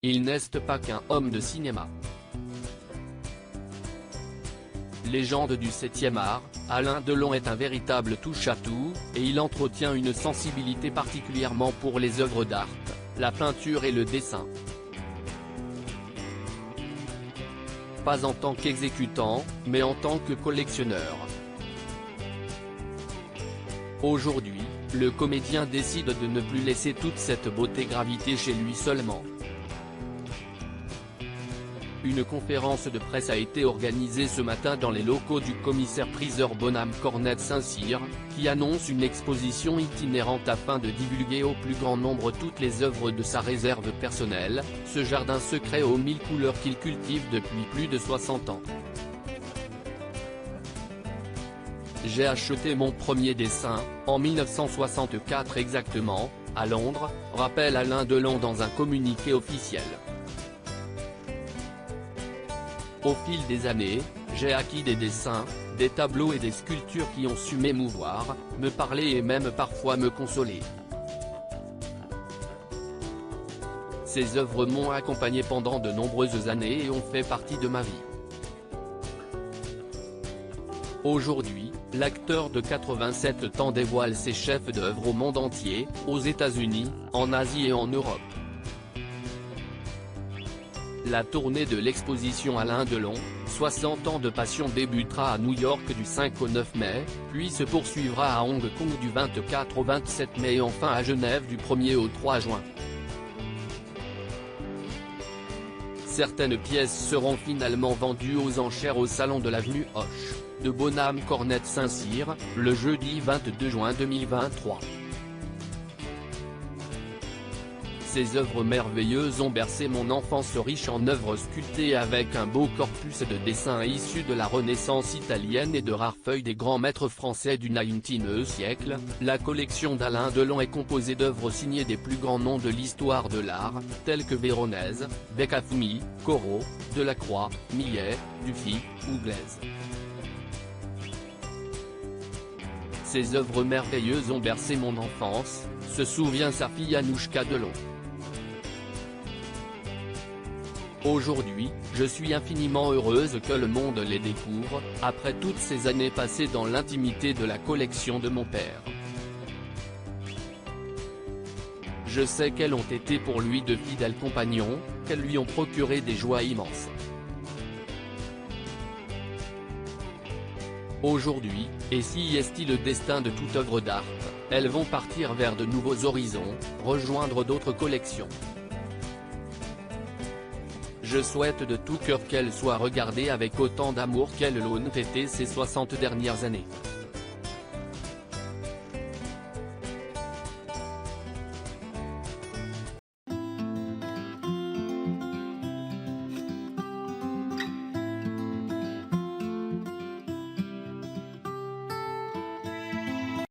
Il n'est pas qu'un homme de cinéma. Légende du 7e art, Alain Delon est un véritable touche-à-tout, et il entretient une sensibilité particulièrement pour les œuvres d'art, la peinture et le dessin. Pas en tant qu'exécutant, mais en tant que collectionneur. Aujourd'hui, le comédien décide de ne plus laisser toute cette beauté graviter chez lui seulement. Une conférence de presse a été organisée ce matin dans les locaux du commissaire-priseur Bonhomme Cornette Saint-Cyr, qui annonce une exposition itinérante afin de divulguer au plus grand nombre toutes les œuvres de sa réserve personnelle, ce jardin secret aux 1000 couleurs qu'il cultive depuis plus de 60 ans. J'ai acheté mon premier dessin, en 1964 exactement, à Londres, rappelle Alain Delon dans un communiqué officiel. Au fil des années, j'ai acquis des dessins, des tableaux et des sculptures qui ont su m'émouvoir, me parler et même parfois me consoler. Ces œuvres m'ont accompagné pendant de nombreuses années et ont fait partie de ma vie. Aujourd'hui, l'acteur de 87 ans dévoile ses chefs-d'œuvre au monde entier, aux États-Unis, en Asie et en Europe. La tournée de l'exposition Alain Delon, 60 ans de passion débutera à New York du 5 au 9 mai, puis se poursuivra à Hong Kong du 24 au 27 mai et enfin à Genève du 1er au 3 juin. Certaines pièces seront finalement vendues aux enchères au salon de l'avenue Hoche, de Bonhomme Cornette Saint-Cyr, le jeudi 22 juin 2023. Ces œuvres merveilleuses ont bercé mon enfance riche en œuvres sculptées avec un beau corpus de dessins issus de la Renaissance italienne et de rares feuilles des grands maîtres français du XIXe siècle. La collection d'Alain Delon est composée d'œuvres signées des plus grands noms de l'histoire de l'art, tels que Véronèse, Beccafumi, Corot, Delacroix, Millet, Dufy, ou Blaise. Ces œuvres merveilleuses ont bercé mon enfance, se souvient sa fille Anouchka Delon. Aujourd'hui, je suis infiniment heureuse que le monde les découvre, après toutes ces années passées dans l'intimité de la collection de mon père. Je sais qu'elles ont été pour lui de fidèles compagnons, qu'elles lui ont procuré des joies immenses. Aujourd'hui, et si est-il le destin de toute œuvre d'art, elles vont partir vers de nouveaux horizons, rejoindre d'autres collections. Je souhaite de tout cœur qu'elles soient regardées avec autant d'amour qu'elles l'ont été ces 60 dernières années.